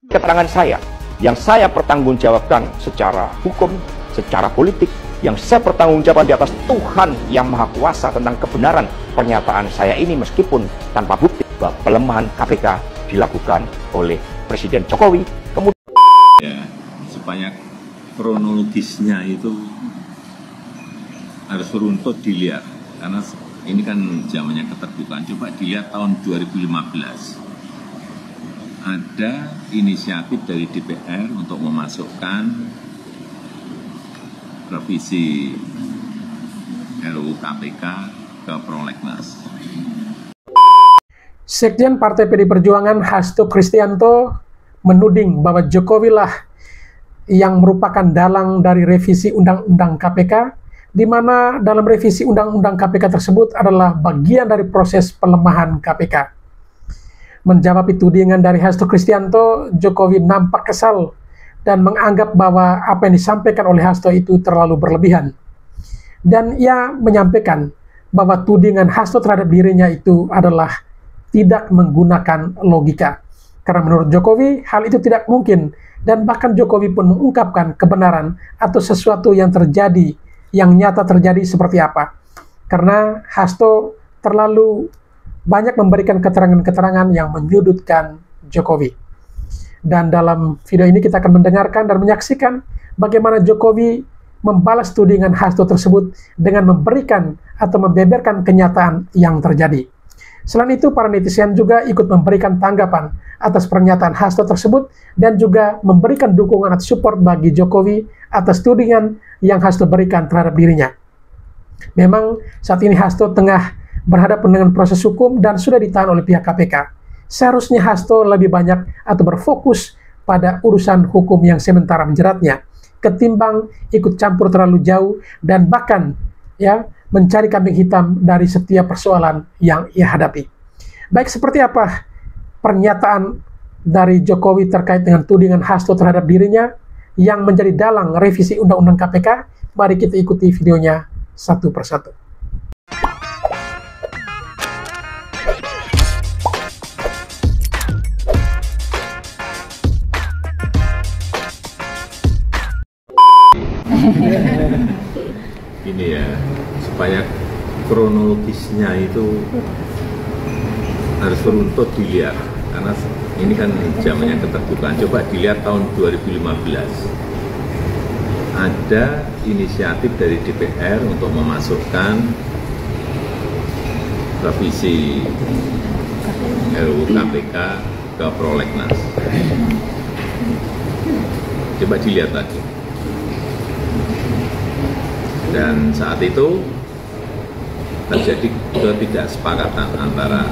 Keterangan saya, yang saya pertanggungjawabkan secara hukum, secara politik, yang saya pertanggungjawabkan di atas Tuhan yang Maha Kuasa tentang kebenaran pernyataan saya ini meskipun tanpa bukti bahwa pelemahan KPK dilakukan oleh Presiden Jokowi. Kemudian ya, supaya kronologisnya itu harus runtut dilihat, karena ini kan zamannya keterbukaan. Coba dilihat tahun 2015. Ada inisiatif dari DPR untuk memasukkan revisi RUU KPK ke prolegnas. Sekjen Partai PD Perjuangan Hasto Kristianto menuding bahwa Jokowi lah yang merupakan dalang dari revisi Undang-Undang KPK, di mana dalam revisi Undang-Undang KPK tersebut adalah bagian dari proses pelemahan KPK. Menjawab tudingan dari Hasto Kristianto, Jokowi nampak kesal dan menganggap bahwa apa yang disampaikan oleh Hasto itu terlalu berlebihan. Dan ia menyampaikan bahwa tudingan Hasto terhadap dirinya itu adalah tidak menggunakan logika. Karena menurut Jokowi, hal itu tidak mungkin, dan bahkan Jokowi pun mengungkapkan kebenaran atau sesuatu yang terjadi, yang nyata terjadi seperti apa. Karena Hasto terlalu banyak memberikan keterangan-keterangan yang menyudutkan Jokowi. Dan dalam video ini kita akan mendengarkan dan menyaksikan bagaimana Jokowi membalas tudingan Hasto tersebut dengan memberikan atau membeberkan kenyataan yang terjadi. Selain itu, para netizen juga ikut memberikan tanggapan atas pernyataan Hasto tersebut dan juga memberikan dukungan atau support bagi Jokowi atas tudingan yang Hasto berikan terhadap dirinya. Memang saat ini Hasto tengah berhadapan dengan proses hukum dan sudah ditahan oleh pihak KPK. Seharusnya Hasto lebih banyak atau berfokus pada urusan hukum yang sementara menjeratnya, ketimbang ikut campur terlalu jauh dan bahkan ya mencari kambing hitam dari setiap persoalan yang ia hadapi. Baik, seperti apa pernyataan dari Jokowi terkait dengan tudingan Hasto terhadap dirinya yang menjadi dalang revisi Undang-Undang KPK? Mari kita ikuti videonya satu persatu. Ini ya, supaya kronologisnya itu harus runtut dilihat, karena ini kan zamannya keterbukaan. Coba dilihat tahun 2015. Ada inisiatif dari DPR untuk memasukkan revisi RUU KPK ke prolegnas. Coba dilihat lagi. Dan saat itu terjadi ketidaksepakatan antara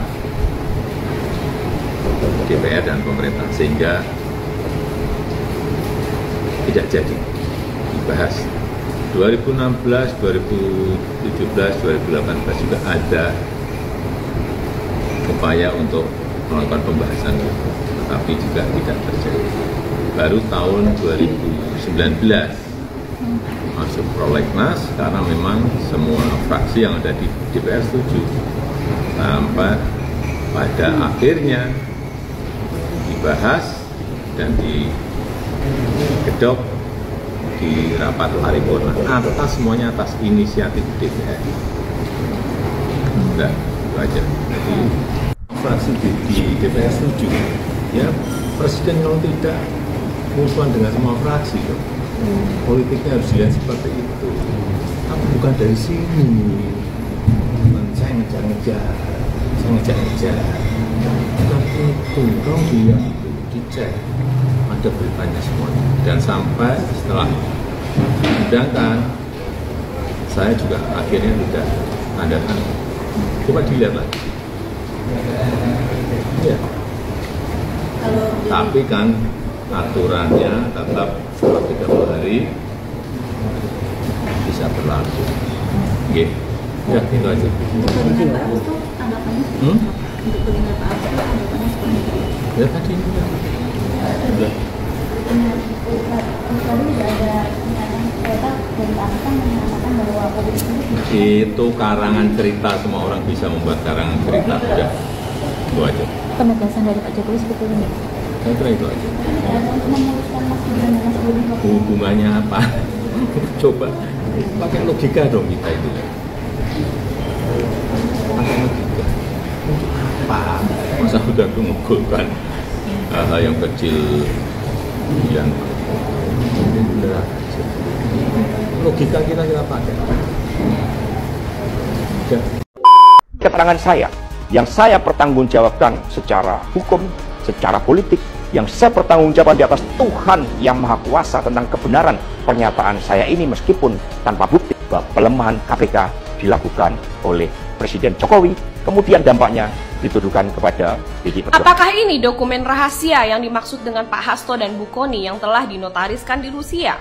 DPR dan pemerintah, sehingga tidak jadi dibahas. 2016, 2017, 2018 juga ada upaya untuk melakukan pembahasan, tetapi juga tidak terjadi. Baru tahun 2019 masuk prolegnas karena memang semua fraksi yang ada di DPR setuju, sampai pada akhirnya dibahas dan digedok di rapat paripurna semuanya atas inisiatif DPR. Udah, itu aja. Jadi fraksi di DPR setuju, ya presiden kalau tidak musuhan dengan semua fraksi dong. Politiknya harus dilihat seperti itu. Tapi bukan dari sini. Saya ngejar-ngejar. Bukan itu. Dong dia dicek. Ada beritanya semuanya. Dan sampai setelah diundangkan, saya juga akhirnya tidak tanda tangan. Coba dilihat lagi. Ya. Tapi kan aturannya tetap setelah 30 hari bisa berlaku. Oke, ya itu aja. Ya tadi ini kan. Itu karangan cerita, semua orang bisa membuat karangan cerita. Udah, itu aja. Penegasan dari Pak Jokowi seperti ini. Saya kira itu aja. Hubungannya apa? Coba pakai logika dong kita itu. Pakai logika. Apa? Masa udah mengumpulkan hal-hal yang kecil yang berat aja. Logika kita pakai. Ya. Keterangan saya yang saya pertanggungjawabkan secara hukum, secara politik, yang saya pertanggungjawabkan di atas Tuhan yang Maha Kuasa tentang kebenaran pernyataan saya ini meskipun tanpa bukti bahwa pelemahan KPK dilakukan oleh Presiden Jokowi, kemudian dampaknya dituduhkan kepada PDI Perjuangan. Apakah ini dokumen rahasia yang dimaksud dengan Pak Hasto dan Bu Kony yang telah dinotariskan di Rusia?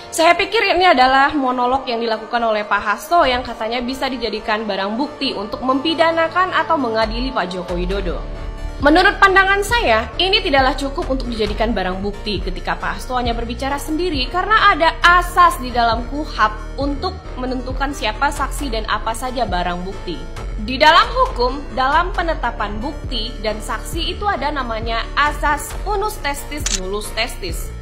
Saya pikir ini adalah monolog yang dilakukan oleh Pak Hasto yang katanya bisa dijadikan barang bukti untuk mempidanakan atau mengadili Pak Joko Widodo. Menurut pandangan saya, ini tidaklah cukup untuk dijadikan barang bukti ketika Pak Hasto hanya berbicara sendiri karena ada asas di dalam KUHP untuk menentukan siapa saksi dan apa saja barang bukti. Di dalam hukum, dalam penetapan bukti dan saksi itu ada namanya asas unus testis nullus testis.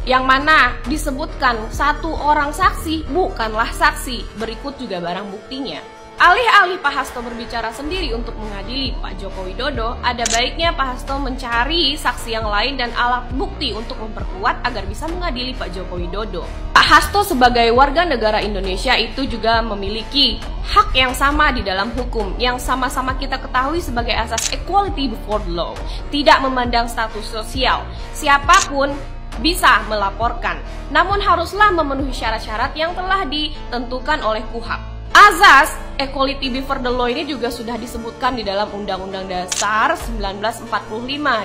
Yang mana disebutkan satu orang saksi bukanlah saksi, berikut juga barang buktinya. Alih-alih Pak Hasto berbicara sendiri untuk mengadili Pak Joko Widodo, ada baiknya Pak Hasto mencari saksi yang lain dan alat bukti untuk memperkuat agar bisa mengadili Pak Joko Widodo. Pak Hasto sebagai warga negara Indonesia itu juga memiliki hak yang sama di dalam hukum, yang sama-sama kita ketahui sebagai asas equality before the law. Tidak memandang status sosial, siapapun bisa melaporkan, namun haruslah memenuhi syarat-syarat yang telah ditentukan oleh KUHP. Azas equality before the law ini juga sudah disebutkan di dalam Undang-Undang Dasar 1945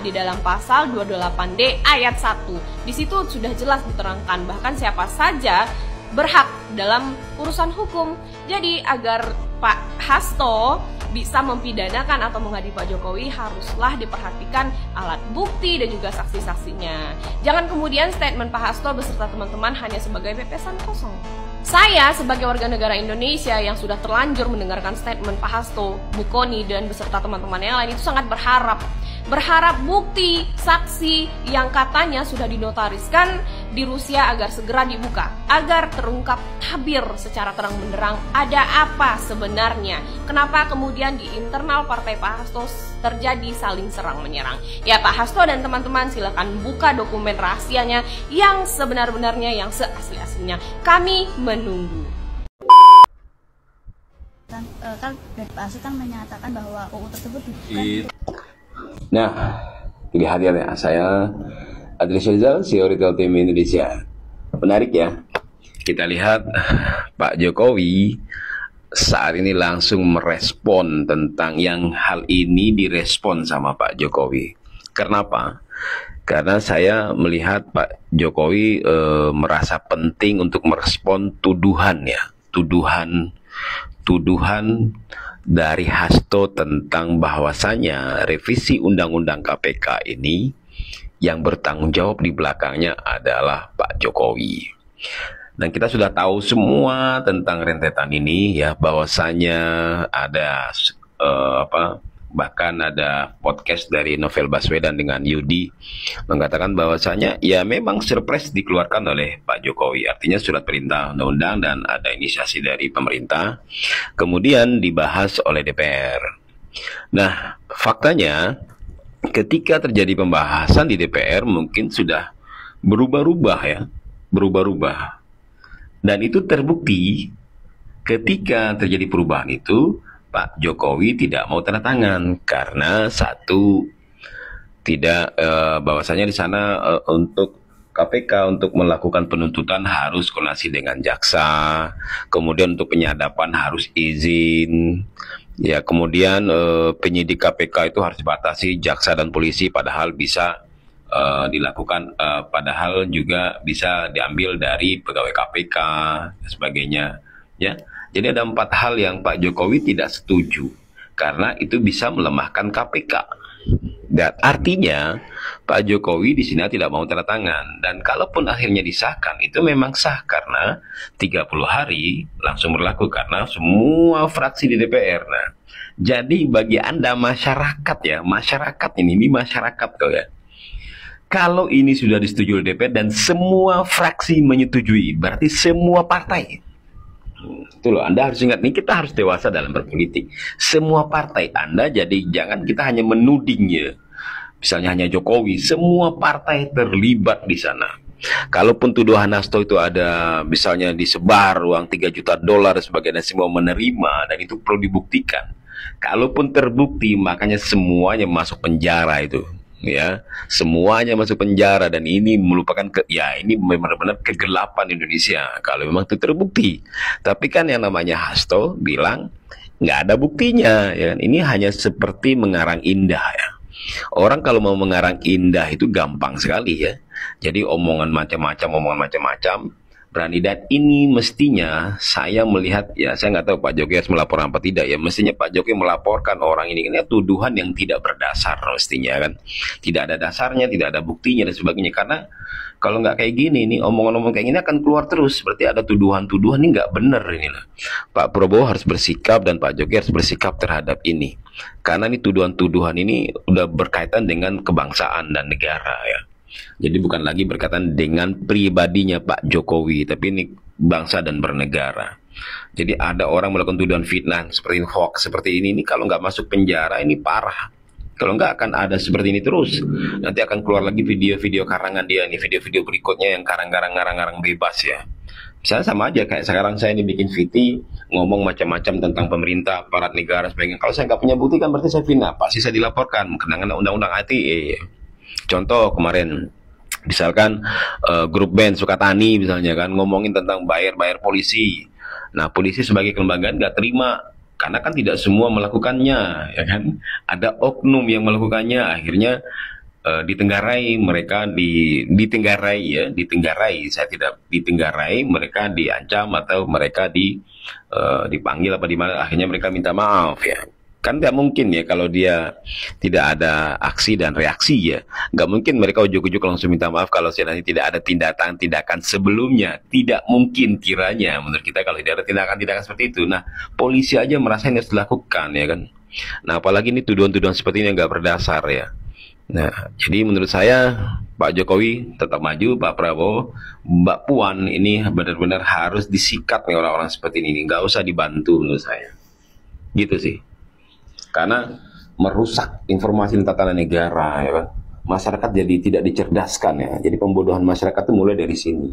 di dalam pasal 28D ayat 1. Di situ sudah jelas diterangkan bahkan siapa saja berhak dalam urusan hukum. Jadi agar Pak Hasto bisa mempidanakan atau mengadili Pak Jokowi haruslah diperhatikan alat bukti dan juga saksi-saksinya. Jangan kemudian statement Pak Hasto beserta teman-teman hanya sebagai pepesan kosong. Saya sebagai warga negara Indonesia yang sudah terlanjur mendengarkan statement Pak Hasto, Bu Kony dan beserta teman-teman yang lain itu sangat berharap bukti saksi yang katanya sudah dinotariskan di Rusia agar segera dibuka, agar terungkap tabir secara terang benderang ada apa sebenarnya, kenapa kemudian di internal partai Pak Hasto terjadi saling serang menyerang. Ya Pak Hasto dan teman-teman silakan buka dokumen rahasianya yang sebenar-benarnya, yang seasli-aslinya. Kami menunggu. Kan dari Pak Hasto kan menyatakan bahwa UU tersebut Nah, kelihatannya saya Adri Syazal, CEO Retail Team Indonesia. Menarik ya, kita lihat Pak Jokowi saat ini langsung merespon tentang yang hal ini direspon sama Pak Jokowi. Kenapa? Karena saya melihat Pak Jokowi merasa penting untuk merespon tuduhan ya, tuduhan dari Hasto tentang bahwasanya revisi Undang-Undang KPK ini yang bertanggung jawab di belakangnya adalah Pak Jokowi. Dan kita sudah tahu semua tentang rentetan ini ya, bahwasanya ada bahkan ada podcast dari Novel Baswedan dengan Yudi mengatakan bahwasanya ya memang surprise dikeluarkan oleh Pak Jokowi, artinya surat perintah undang-undang dan ada inisiasi dari pemerintah kemudian dibahas oleh DPR. Nah, faktanya ketika terjadi pembahasan di DPR mungkin sudah berubah-ubah ya, dan itu terbukti ketika terjadi perubahan itu Pak Jokowi tidak mau tanda tangan karena satu, tidak bahwasanya di sana untuk KPK untuk melakukan penuntutan harus koordinasi dengan jaksa, kemudian untuk penyadapan harus izin, ya kemudian penyidik KPK itu harus dibatasi jaksa dan polisi, padahal bisa dilakukan, padahal juga bisa diambil dari pegawai KPK dan sebagainya, ya. Jadi ada 4 hal yang Pak Jokowi tidak setuju karena itu bisa melemahkan KPK. Dan artinya Pak Jokowi di sini tidak mau tanda tangan, dan kalaupun akhirnya disahkan itu memang sah karena 30 hari langsung berlaku karena semua fraksi di DPR. Nah, jadi bagi Anda masyarakat ya, masyarakat ini masyarakat tuh ya. Kalau ini sudah disetujui oleh DPR dan semua fraksi menyetujui, berarti semua partai. Itu loh, Anda harus ingat, nih kita harus dewasa dalam berpolitik. Semua partai Anda, jadi jangan kita hanya menudingnya. Misalnya hanya Jokowi, semua partai terlibat di sana. Kalaupun tuduhan Hasto itu ada, misalnya disebar uang 3 juta dolar sebagai dan semua menerima, dan itu perlu dibuktikan. Kalaupun terbukti, makanya semuanya masuk penjara itu. Ya, semuanya masuk penjara, dan ini merupakan ini benar-benar kegelapan Indonesia kalau memang itu terbukti. Tapi kan yang namanya Hasto bilang nggak ada buktinya, ya kan? Ini hanya seperti mengarang indah, ya. Orang kalau mau mengarang indah itu gampang sekali, ya. Jadi omongan macam-macam berani, dan ini mestinya saya melihat, ya saya nggak tahu Pak Jokowi harus melaporkan apa tidak, ya mestinya Pak Jokowi melaporkan orang ini tuduhan yang tidak berdasar mestinya, kan tidak ada dasarnya, tidak ada buktinya dan sebagainya. Karena kalau nggak kayak gini, nih omongan-omongan kayak gini akan keluar terus, berarti ada tuduhan-tuduhan ini nggak benar ini lah. Pak Prabowo harus bersikap dan Pak Jokowi harus bersikap terhadap ini, karena ini tuduhan-tuduhan ini udah berkaitan dengan kebangsaan dan negara, ya. Jadi bukan lagi berkaitan dengan pribadinya Pak Jokowi, tapi ini bangsa dan bernegara. Jadi ada orang melakukan tuduhan fitnah seperti hoax seperti ini kalau nggak masuk penjara ini parah. Kalau nggak akan ada seperti ini terus. Nanti akan keluar lagi video-video karangan dia, ini video-video berikutnya yang karang-karang bebas, ya. Misalnya sama aja kayak sekarang saya ini bikin VT ngomong macam-macam tentang pemerintah, aparat negara, sebagainya. Kalau saya nggak punya bukti kan berarti saya fitnah, pasti saya dilaporkan kena undang-undang ITE. Contoh kemarin, misalkan grup band Sukatani misalnya kan ngomongin tentang bayar polisi. Nah, polisi sebagai kelembagaan nggak terima karena kan tidak semua melakukannya, ya kan? Ada oknum yang melakukannya, akhirnya ditenggarai mereka, ditenggarai. Saya tidak ditenggarai, mereka diancam atau mereka dipanggil apa di mana, akhirnya mereka minta maaf, ya. Kan nggak mungkin ya kalau dia tidak ada aksi dan reaksi, ya nggak mungkin mereka ujuk-ujuk langsung minta maaf kalau nanti tidak ada tindakan sebelumnya. Tidak mungkin kiranya menurut kita kalau tidak ada tindakan seperti itu. Nah, polisi aja merasa ini harus dilakukan, ya kan. Nah, apalagi ini tuduhan-tuduhan seperti ini nggak berdasar, ya. Nah, jadi menurut saya Pak Jokowi tetap maju, Pak Prabowo, Mbak Puan ini benar-benar harus disikat nih orang-orang seperti ini, nggak usah dibantu menurut saya. Gitu sih. Karena merusak informasi tatanan negara, ya kan. Masyarakat jadi tidak dicerdaskan, ya. Jadi pembodohan masyarakat itu mulai dari sini.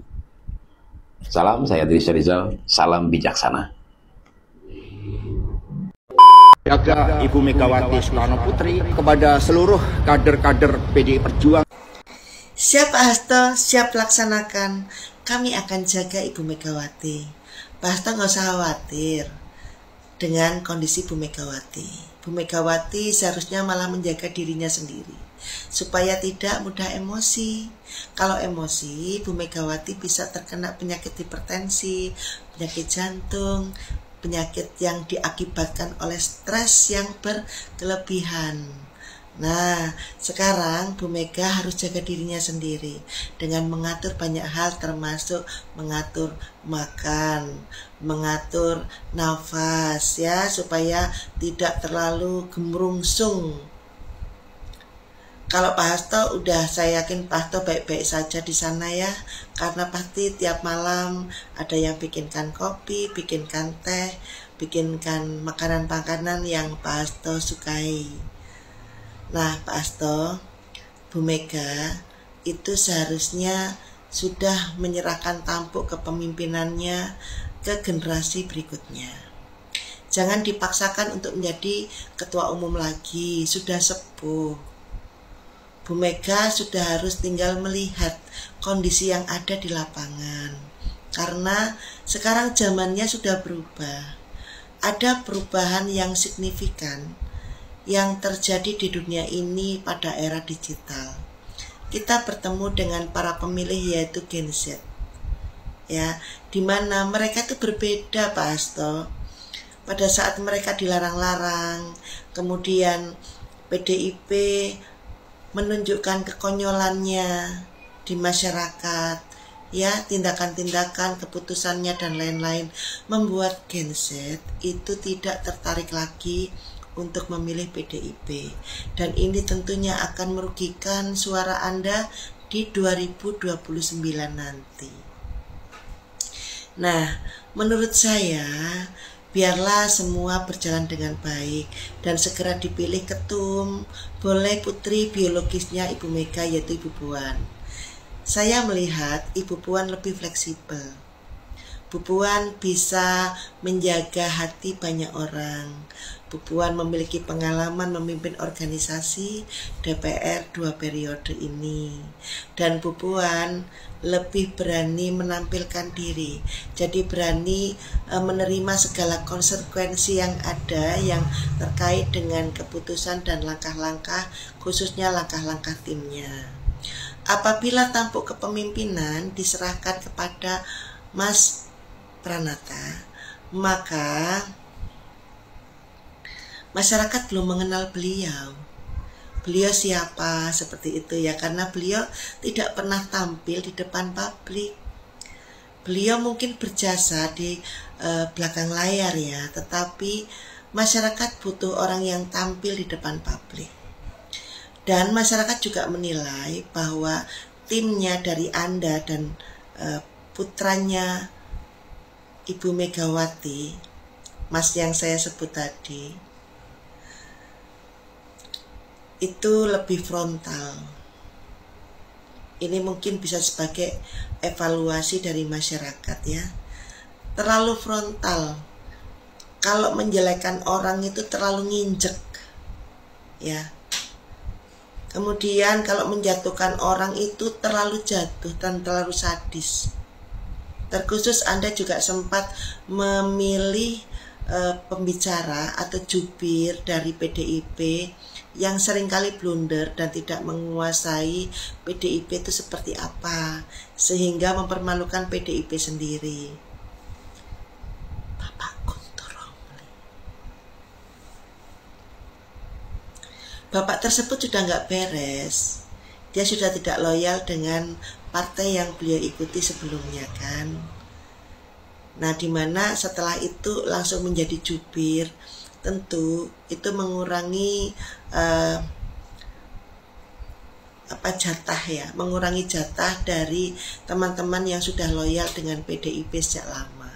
Salam, saya Adri Syarizal, salam bijaksana. Jaga Ibu Megawati Soekarno Putri kepada seluruh kader-kader PDI Perjuangan. Siap Pak Hasto, siap laksanakan. Kami akan jaga Ibu Megawati. Pak Hasto nggak usah khawatir dengan kondisi Bu Megawati. Bu Megawati seharusnya malah menjaga dirinya sendiri supaya tidak mudah emosi. Kalau emosi, Bu Megawati bisa terkena penyakit hipertensi, penyakit jantung, penyakit yang diakibatkan oleh stres yang berlebihan. Nah, sekarang Bu Mega harus jaga dirinya sendiri dengan mengatur banyak hal, termasuk mengatur makan, mengatur nafas, ya, supaya tidak terlalu gemrungsung. Kalau Pak Hasto udah, saya yakin Pak Hasto baik-baik saja di sana, ya, karena pasti tiap malam ada yang bikinkan kopi, bikinkan teh, bikinkan makanan-makanan yang Pak Hasto sukai. Nah, Pak Hasto, Bu Mega itu seharusnya sudah menyerahkan tampuk kepemimpinannya ke generasi berikutnya. Jangan dipaksakan untuk menjadi ketua umum lagi, sudah sepuh. Bu Mega sudah harus tinggal melihat kondisi yang ada di lapangan. Karena sekarang zamannya sudah berubah. Ada perubahan yang signifikan yang terjadi di dunia ini pada era digital. Kita bertemu dengan para pemilih yaitu Gen Z, ya, dimana mereka itu berbeda Pak Hasto. Pada saat mereka dilarang-larang, kemudian PDIP menunjukkan kekonyolannya di masyarakat, ya, tindakan-tindakan, keputusannya dan lain-lain membuat Gen Z itu tidak tertarik lagi untuk memilih PDIP, dan ini tentunya akan merugikan suara Anda di 2029 nanti. Nah, menurut saya biarlah semua berjalan dengan baik dan segera dipilih ketum. Boleh putri biologisnya Ibu Mega, yaitu Ibu Puan. Saya melihat Ibu Puan lebih fleksibel. Bu Puan bisa menjaga hati banyak orang. Bu Puan memiliki pengalaman memimpin organisasi DPR 2 periode ini. Dan Bu Puan lebih berani menampilkan diri. Jadi berani menerima segala konsekuensi yang ada yang terkait dengan keputusan dan langkah-langkah, khususnya langkah-langkah timnya. Apabila tampuk kepemimpinan diserahkan kepada Mas Pranata, maka masyarakat belum mengenal beliau. Beliau siapa, seperti itu ya, karena beliau tidak pernah tampil di depan publik. Beliau mungkin berjasa di belakang layar ya, tetapi masyarakat butuh orang yang tampil di depan publik. Dan masyarakat juga menilai bahwa timnya dari Anda dan putranya Ibu Megawati, Mas yang saya sebut tadi, itu lebih frontal. Ini mungkin bisa sebagai evaluasi dari masyarakat ya. Terlalu frontal. Kalau menjelekkan orang itu terlalu nginjek ya. Kemudian kalau menjatuhkan orang itu terlalu jatuh dan terlalu sadis. Terkhusus Anda juga sempat memilih pembicara atau jubir dari PDIP yang seringkali blunder dan tidak menguasai PDIP itu seperti apa, sehingga mempermalukan PDIP sendiri. Bapak Guntur Romli. Bapak tersebut sudah nggak beres. Dia sudah tidak loyal dengan partai yang beliau ikuti sebelumnya kan. Nah, dimana setelah itu langsung menjadi jubir, tentu itu mengurangi jatah ya, mengurangi jatah dari teman-teman yang sudah loyal dengan PDIP sejak lama.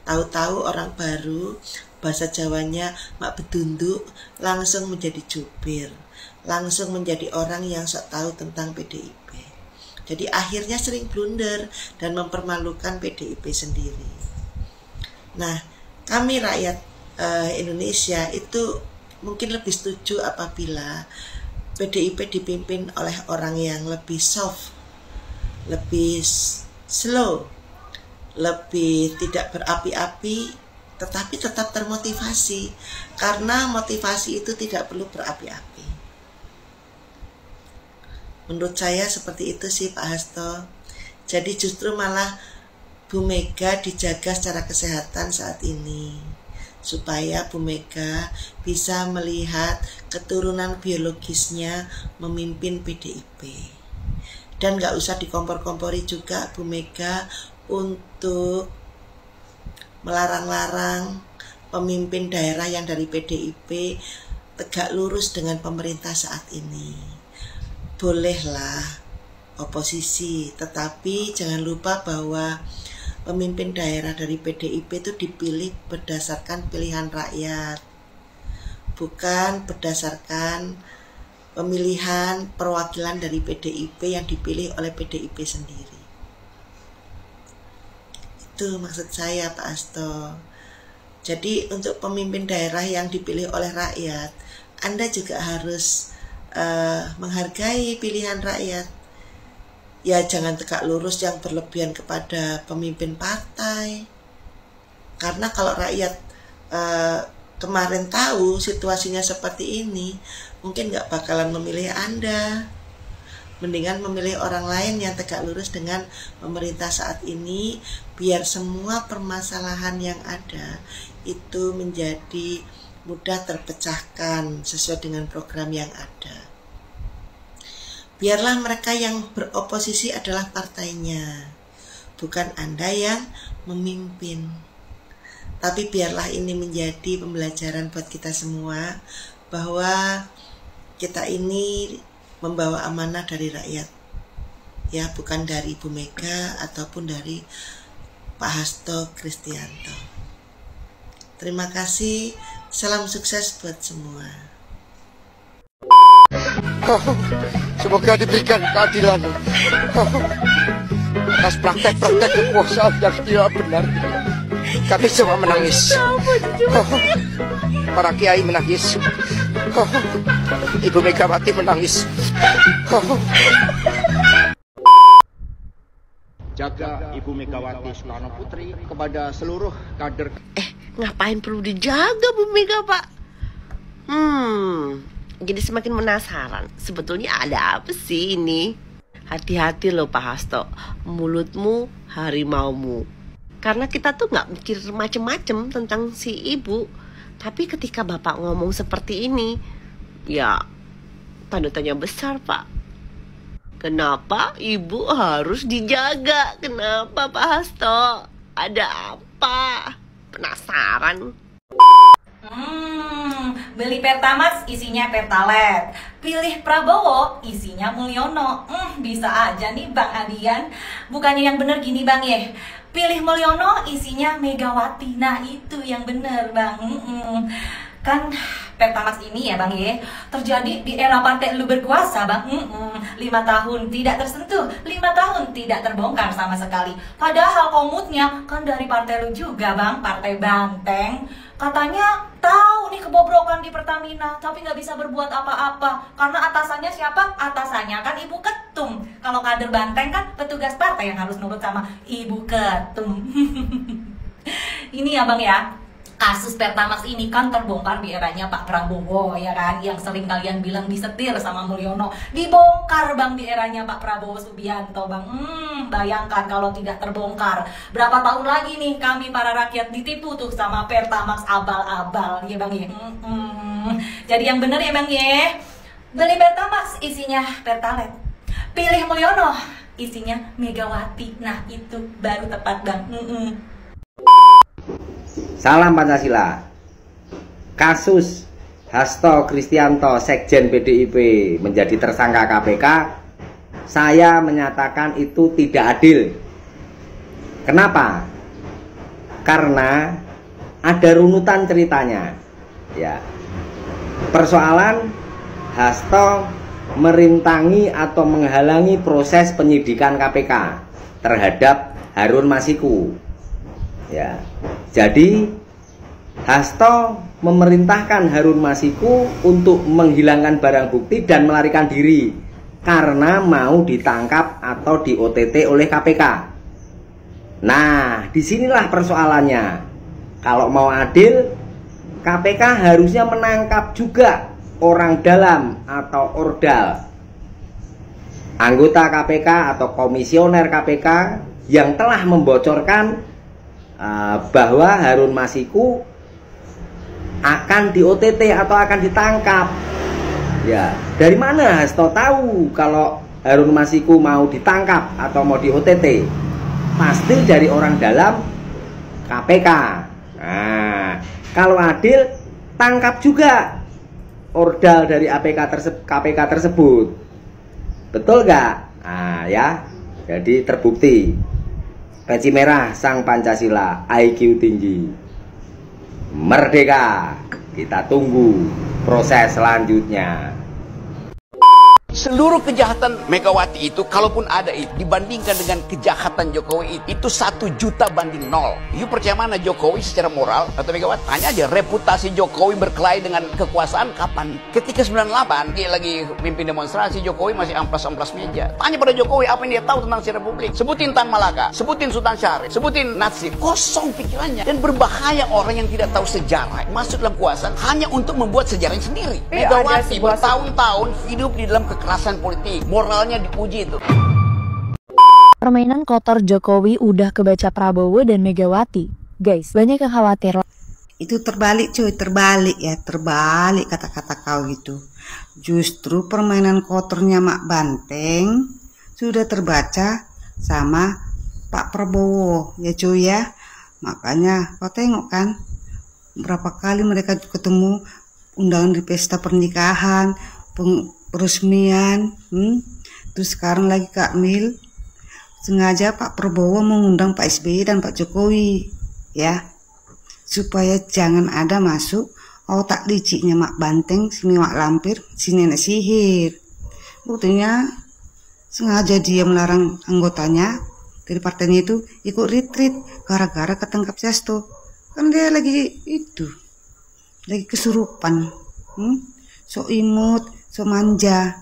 Tahu-tahu orang baru, bahasa Jawanya mak bedunduk, langsung menjadi jubir, langsung menjadi orang yang sok tahu tentang PDIP. Jadi akhirnya sering blunder dan mempermalukan PDIP sendiri. Nah, kami rakyat Indonesia itu mungkin lebih setuju apabila PDIP dipimpin oleh orang yang lebih soft, lebih slow, lebih tidak berapi-api, tetapi tetap termotivasi. Karena motivasi itu tidak perlu berapi-api. Menurut saya seperti itu sih Pak Hasto. Jadi justru malah Bu Mega dijaga secara kesehatan saat ini, supaya Bu Mega bisa melihat keturunan biologisnya memimpin PDIP. Dan gak usah dikompor-kompori juga Bu Mega untuk melarang-larang pemimpin daerah yang dari PDIP tegak lurus dengan pemerintah saat ini. Bolehlah oposisi, tetapi jangan lupa bahwa pemimpin daerah dari PDIP itu dipilih berdasarkan pilihan rakyat, bukan berdasarkan pemilihan perwakilan dari PDIP yang dipilih oleh PDIP sendiri. Itu maksud saya Pak Hasto. Jadi untuk pemimpin daerah yang dipilih oleh rakyat, Anda juga harus menghargai pilihan rakyat. Ya jangan tegak lurus yang berlebihan kepada pemimpin partai. Karena kalau rakyat kemarin tahu situasinya seperti ini, mungkin gak bakalan memilih Anda. Mendingan memilih orang lain yang tegak lurus dengan pemerintah saat ini, biar semua permasalahan yang ada itu menjadi mudah terpecahkan sesuai dengan program yang ada. Biarlah mereka yang beroposisi adalah partainya, bukan Anda yang memimpin. Tapi biarlah ini menjadi pembelajaran buat kita semua, bahwa kita ini membawa amanah dari rakyat, ya, bukan dari Ibu Mega ataupun dari Pak Hasto Kristianto. Terima kasih, salam sukses buat semua. Semoga diberikan keadilan atas praktek-praktek kekuasaan yang tidak benar. Kami semua menangis. Para kiai menangis. Ibu Megawati menangis. Jaga Ibu Megawati Soekarno Putri kepada seluruh kader. Ngapain perlu dijaga Bu Mega, Pak? Jadi semakin penasaran. Sebetulnya ada apa sih ini? Hati-hati loh Pak Hasto, mulutmu harimaumu. Karena kita tuh nggak mikir macem-macem tentang si ibu. Tapi ketika Bapak ngomong seperti ini, ya tanda tanya besar Pak. Kenapa ibu harus dijaga? Kenapa Pak Hasto? Ada apa? Penasaran. Beli Pertamax isinya Pertalite, pilih Prabowo isinya Mulyono. Bisa aja nih Bang Adian. Bukannya yang bener gini Bang ya, pilih Mulyono isinya Megawati. Nah itu yang bener Bang. Kan Pertamax ini ya Bang ya, terjadi di era partai lu berkuasa Bang. 5 tahun tidak tersentuh, 5 tahun tidak terbongkar sama sekali. Padahal komutnya kan dari partai lu juga Bang, Partai Banteng. Katanya tahu nih kebobrokan di Pertamina, tapi nggak bisa berbuat apa-apa karena atasannya siapa? Atasannya kan Ibu Ketum. Kalau kader Banteng kan petugas partai yang harus nurut sama Ibu Ketum. Ini ya Bang ya, kasus Pertamax ini kan terbongkar di eranya Pak Prabowo ya kan, yang sering kalian bilang disetir sama Mulyono, dibongkar Bang di eranya Pak Prabowo Subianto Bang. Bayangkan kalau tidak terbongkar, berapa tahun lagi nih kami para rakyat ditipu tuh sama Pertamax abal-abal ya Bang ya. Jadi yang bener ya Bang ya, beli Pertamax isinya Pertalite, pilih Mulyono isinya Megawati. Nah itu baru tepat Bang. Salam Pancasila. Kasus Hasto Kristianto Sekjen PDIP menjadi tersangka KPK, saya menyatakan itu tidak adil. Kenapa? Karena ada runutan ceritanya. Ya. Persoalan Hasto merintangi atau menghalangi proses penyidikan KPK terhadap Harun Masiku. Ya. Jadi Hasto memerintahkan Harun Masiku untuk menghilangkan barang bukti dan melarikan diri karena mau ditangkap atau di OTT oleh KPK. Nah, disinilah persoalannya. Kalau mau adil, KPK harusnya menangkap juga orang dalam atau ordal, anggota KPK atau komisioner KPK yang telah membocorkan bahwa Harun Masiku akan di OTT atau akan ditangkap. Ya, dari mana Hasto tahu kalau Harun Masiku mau ditangkap atau mau di OTT? Pasti dari orang dalam KPK. Nah, kalau adil, tangkap juga ordal dari KPK tersebut. Betul nggak? Nah, ya, jadi terbukti. Peci merah sang Pancasila, IQ tinggi, merdeka. Kita tunggu proses selanjutnya. Seluruh kejahatan Megawati itu, kalaupun ada itu, dibandingkan dengan kejahatan Jokowi itu 1 juta banding 0. You percaya mana Jokowi secara moral atau Megawati? Tanya aja, reputasi Jokowi berkelahi dengan kekuasaan kapan? Ketika 98 dia lagi pimpin demonstrasi, Jokowi masih amplas-amplas meja. Tanya pada Jokowi apa yang dia tahu tentang sejarah publik. Sebutin Tan Malaka, sebutin Sultan Syarif, sebutin Natsir. Kosong pikirannya. Dan berbahaya orang yang tidak tahu sejarah masuk dalam kekuasaan hanya untuk membuat sejarahnya sendiri. Megawati bertahun-tahun hidup di dalam kekerasan politik, moralnya dipuji itu. Permainan kotor Jokowi udah kebaca Prabowo dan Megawati. Guys, banyak yang khawatir. Itu terbalik cuy, terbalik ya, terbalik kata-kata kau gitu. Justru permainan kotornya Mak Banteng sudah terbaca sama Pak Prabowo ya cuy ya. Makanya kau tengok kan, berapa kali mereka ketemu undangan di pesta pernikahan, peresmian, terus sekarang lagi Kak Mil, sengaja Pak Prabowo mengundang Pak SBY dan Pak Jokowi, ya, supaya jangan ada masuk otak liciknya Mak Banteng, si Mak Lampir, si nenek sihir. Buktinya sengaja dia melarang anggotanya dari partainya itu ikut retreat gara-gara ketangkap Hasto. Kan dia lagi kesurupan, so imut, so manja,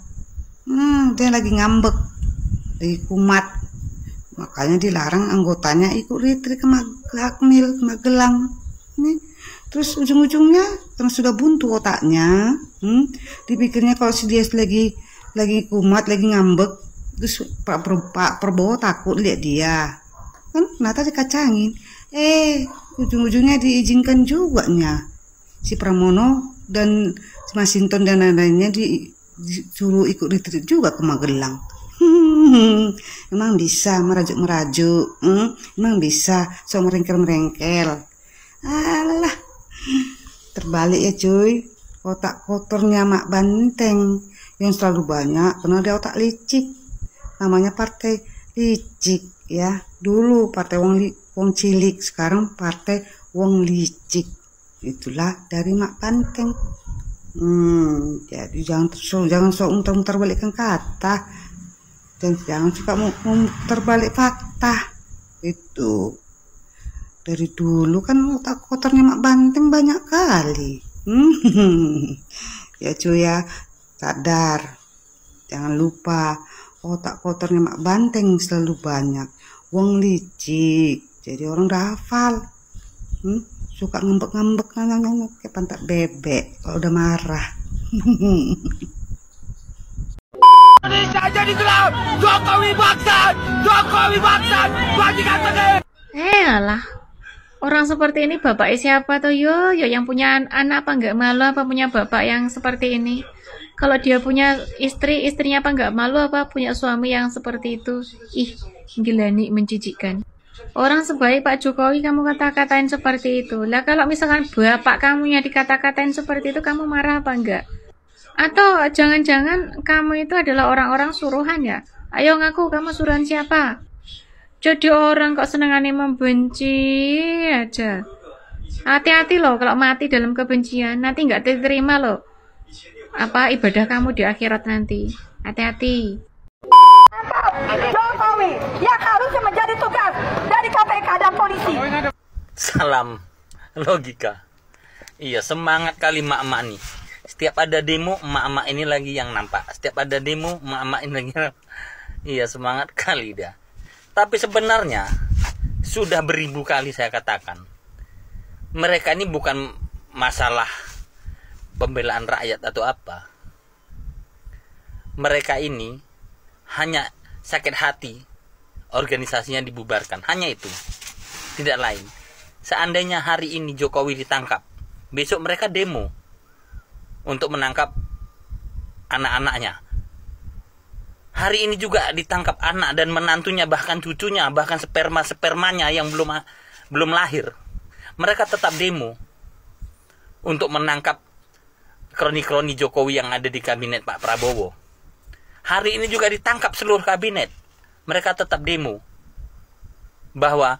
dia lagi ngambek, lagi kumat. Makanya dilarang anggotanya ikut retreat ke Akmil, ke Magelang. Terus ujung-ujungnya karena sudah buntu otaknya, dipikirnya kalau dia lagi kumat, lagi ngambek, terus Pak Prabowo takut lihat dia, kan ternyata dikacangin. Ujung-ujungnya diizinkan juga si Pramono dan Masinton dan lain-lainnya disuruh ikut retreat juga ke Magelang. Emang bisa merajuk-merajuk, emang bisa so merengkel-merengkel. Alah, terbalik ya cuy. Otak kotornya Mak Banteng yang selalu banyak karena dia otak licik. Namanya partai licik, ya. Dulu partai wong cilik, sekarang partai wong licik. Itulah dari Mak Banteng. Jadi jangan sok muter-muter balikkan kata, dan jangan suka muter balik fakta. Itu dari dulu kan otak kotornya Mak Banteng banyak kali. Ya cuy ya, sadar, jangan lupa otak kotornya Mak Banteng selalu banyak. Wong licik, jadi orang udah hafal. Suka ngambek-ngambek kayak pantat bebek kalau udah marah. Indonesia jadi Islam, Jokowi bangsat, bajikan tegak. Alah, orang seperti ini bapaknya siapa tuh yo yang punya anak apa nggak malu apa punya bapak yang seperti ini? Kalau dia punya istri, istrinya apa nggak malu apa punya suami yang seperti itu? Ih, gila nih, menjijikkan. Orang sebaik Pak Jokowi kamu kata-katain seperti itu. Lah kalau misalkan bapak kamu yang dikata-katain seperti itu, kamu marah apa enggak? Atau jangan-jangan kamu itu adalah orang-orang suruhan ya? Ayo ngaku kamu suruhan siapa? Jadi orang kok senengannya membenci aja. Hati-hati loh kalau mati dalam kebencian, nanti nggak diterima loh apa ibadah kamu di akhirat nanti. Hati-hati. Jokowi yang harusnya menjadi tugas dari KPK dan polisi. Salam logika. Iya, semangat kali emak-emak nih. Setiap ada demo, emak-emak ini lagi yang nampak. Setiap ada demo, emak-emak ini lagi. Iya, semangat kali dah. Tapi sebenarnya sudah beribu kali saya katakan, mereka ini bukan masalah pembelaan rakyat atau apa. Mereka ini hanya sakit hati organisasinya dibubarkan, hanya itu, tidak lain. Seandainya hari ini Jokowi ditangkap, besok mereka demo untuk menangkap anak-anaknya. Hari ini juga ditangkap anak dan menantunya, bahkan cucunya, bahkan spermanya yang belum lahir. Mereka tetap demo untuk menangkap kroni-kroni Jokowi yang ada di kabinet Pak Prabowo. Hari ini juga ditangkap seluruh kabinet. Mereka tetap demo bahwa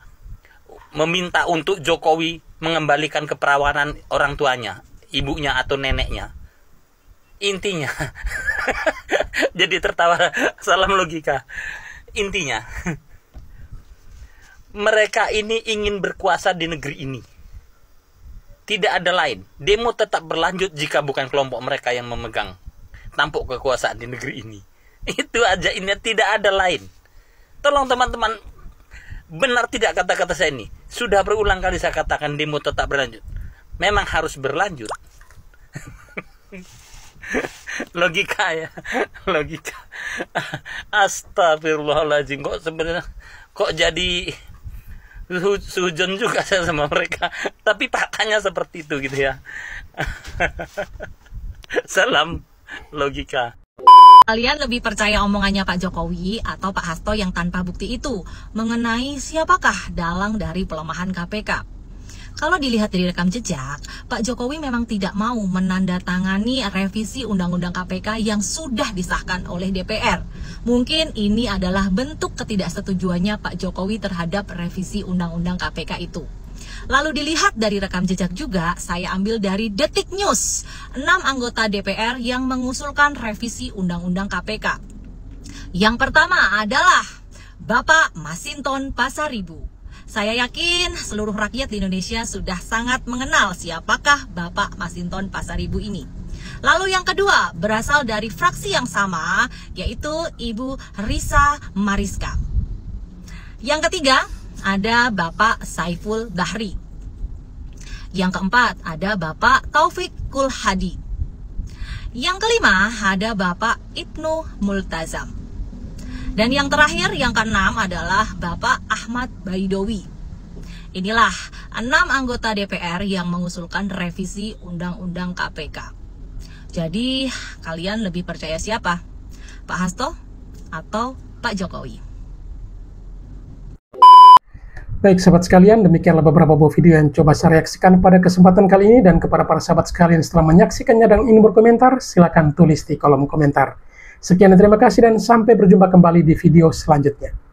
meminta untuk Jokowi mengembalikan keperawanan orang tuanya, ibunya atau neneknya. Intinya jadi tertawa. Salam logika. Intinya mereka ini ingin berkuasa di negeri ini. Tidak ada lain. Demo tetap berlanjut jika bukan kelompok mereka yang memegang tampuk kekuasaan di negeri ini. Itu aja, ini tidak ada lain. Tolong teman-teman, benar tidak kata-kata saya ini? Sudah berulang kali saya katakan demo tetap berlanjut. Memang harus berlanjut. Logika ya, logika. Astagfirullahaladzim, kok sebenarnya kok jadi sujon juga saya sama mereka, tapi faktanya seperti itu gitu ya. Salam logika. Kalian lebih percaya omongannya Pak Jokowi atau Pak Hasto yang tanpa bukti itu mengenai siapakah dalang dari pelemahan KPK? Kalau dilihat dari rekam jejak, Pak Jokowi memang tidak mau menandatangani revisi Undang-Undang KPK yang sudah disahkan oleh DPR. Mungkin ini adalah bentuk ketidaksetujuannya Pak Jokowi terhadap revisi Undang-Undang KPK itu. Lalu dilihat dari rekam jejak juga, saya ambil dari Detik News, 6 anggota DPR yang mengusulkan revisi Undang-Undang KPK. Yang pertama adalah Bapak Masinton Pasaribu. Saya yakin seluruh rakyat di Indonesia sudah sangat mengenal siapakah Bapak Masinton Pasaribu ini. Lalu yang kedua berasal dari fraksi yang sama, yaitu Ibu Risa Mariska. Yang ketiga ada Bapak Saiful Bahri. Yang keempat ada Bapak Taufik Kulhadi. Yang kelima ada Bapak Ibnu Multazam. Dan yang terakhir, yang keenam adalah Bapak Ahmad Baidowi. Inilah 6 anggota DPR yang mengusulkan revisi Undang-Undang KPK. Jadi kalian lebih percaya siapa? Pak Hasto atau Pak Jokowi? Baik sahabat sekalian, demikianlah beberapa buah video yang coba saya reaksikan pada kesempatan kali ini. Dan kepada para sahabat sekalian setelah menyaksikannya dan ingin berkomentar, silakan tulis di kolom komentar. Sekian dan terima kasih dan sampai berjumpa kembali di video selanjutnya.